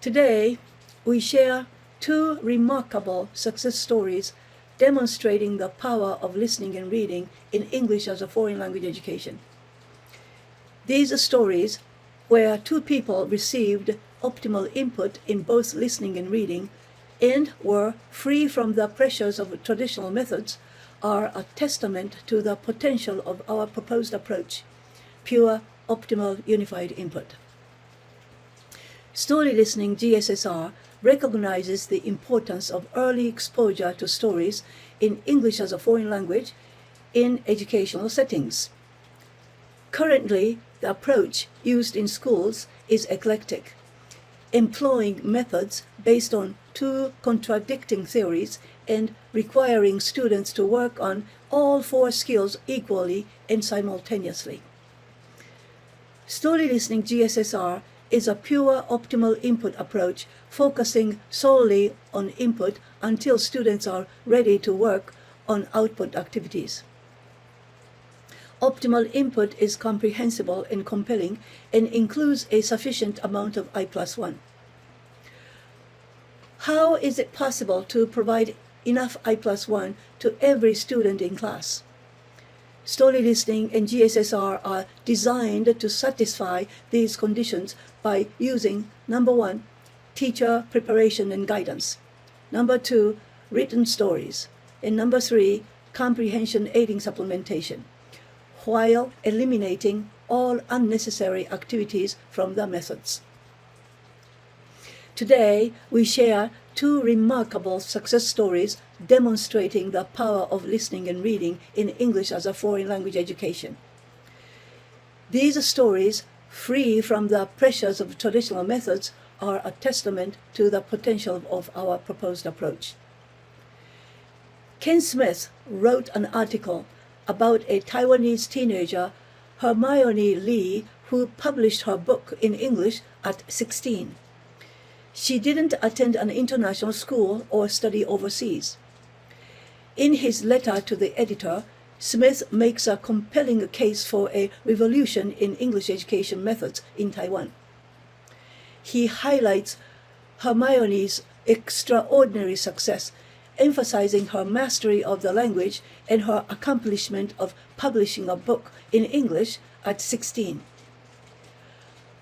Today, we share two remarkable success stories demonstrating the power of listening and reading in English as a foreign language education. These stories, where two people received optimal input in both listening and reading and were free from the pressures of traditional methods, are a testament to the potential of our proposed approach, pure, optimal, unified input. Story listening GSSR recognizes the importance of early exposure to stories in English as a foreign language in educational settings. Currently, the approach used in schools is eclectic, employing methods based on two contradicting theories and requiring students to work on all four skills equally and simultaneously. Story listening GSSR is a pure optimal input approach focusing solely on input until students are ready to work on output activities. Optimal input is comprehensible and compelling and includes a sufficient amount of I+1. How is it possible to provide enough I+1 to every student in class? Story listening and GSSR are designed to satisfy these conditions by using, number one, teacher preparation and guidance, number two, written stories, and number three, comprehension aiding supplementation, while eliminating all unnecessary activities from the methods. Today, we share two remarkable success stories demonstrating the power of listening and reading in English as a foreign language education. These stories, free from the pressures of traditional methods, are a testament to the potential of our proposed approach. Ken Smith wrote an article about a Taiwanese teenager, Hermione Lee, who published her book in English at 16. She didn't attend an international school or study overseas. In his letter to the editor, Smith makes a compelling case for a revolution in English education methods in Taiwan. He highlights Hermione's extraordinary success, emphasizing her mastery of the language and her accomplishment of publishing a book in English at 16.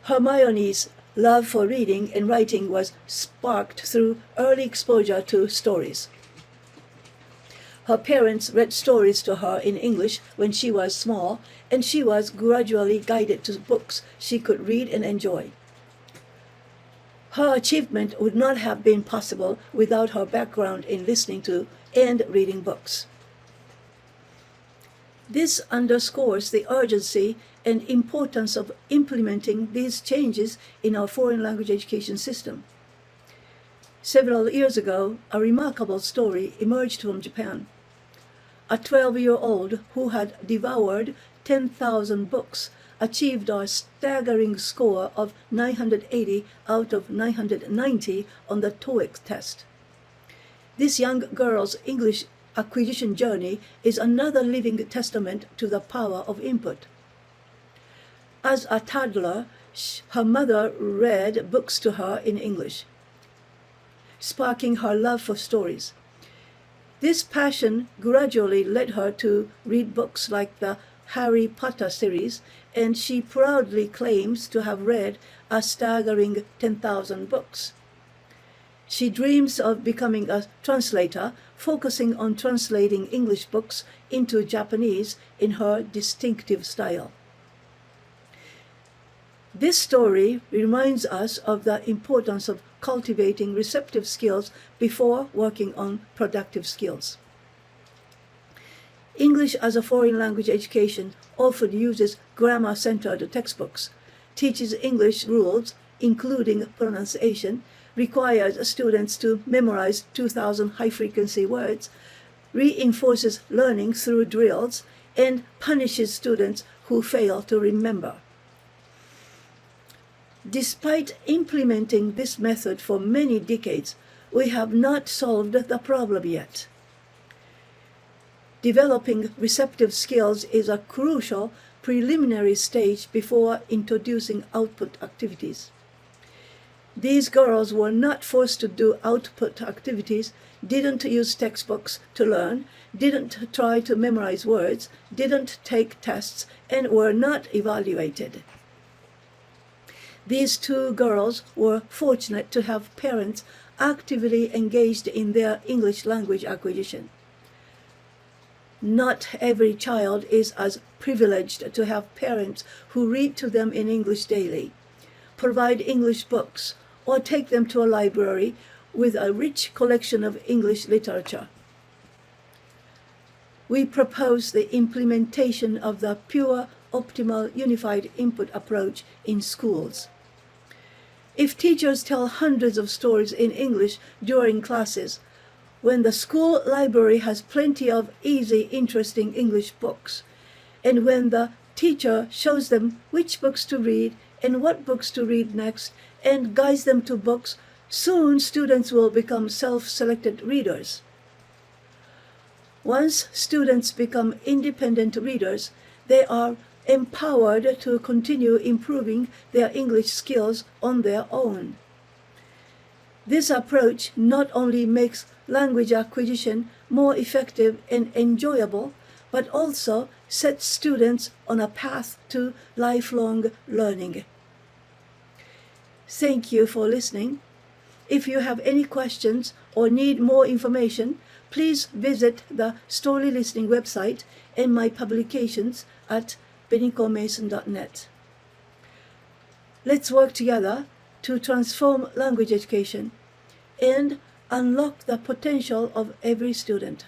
Hermione's love for reading and writing was sparked through early exposure to stories. Her parents read stories to her in English when she was small, and she was gradually guided to books she could read and enjoy. Her achievement would not have been possible without her background in listening to and reading books. This underscores the urgency and importance of implementing these changes in our foreign language education system. Several years ago, a remarkable story emerged from Japan. A 12-year-old who had devoured 10,000 books achieved a staggering score of 980 out of 990 on the TOEIC test. This young girl's English acquisition journey is another living testament to the power of input. As a toddler, her mother read books to her in English, sparking her love for stories. This passion gradually led her to read books like the Harry Potter series, and she proudly claims to have read a staggering 10,000 books. She dreams of becoming a translator, focusing on translating English books into Japanese in her distinctive style. This story reminds us of the importance of cultivating receptive skills before working on productive skills. English as a foreign language education often uses grammar-centered textbooks, teaches English rules, including pronunciation, requires students to memorize 2,000 high-frequency words, reinforces learning through drills, and punishes students who fail to remember. Despite implementing this method for many decades, we have not solved the problem yet. Developing receptive skills is a crucial preliminary stage before introducing output activities. These girls were not forced to do output activities, didn't use textbooks to learn, didn't try to memorize words, didn't take tests, and were not evaluated. These two girls were fortunate to have parents actively engaged in their English language acquisition. Not every child is as privileged to have parents who read to them in English daily, provide English books, or take them to a library with a rich collection of English literature. We propose the implementation of the pure, optimal, unified input approach in schools. If teachers tell hundreds of stories in English during classes, when the school library has plenty of easy, interesting English books, and when the teacher shows them which books to read and what books to read next and guides them to books, soon students will become self-selected readers. Once students become independent readers, they are empowered to continue improving their English skills on their own. This approach not only makes language acquisition more effective and enjoyable, but also sets students on a path to lifelong learning. Thank you for listening. If you have any questions or need more information, please visit the Story Listening website and my publications at benicomason.net. Let's work together to transform language education and unlock the potential of every student.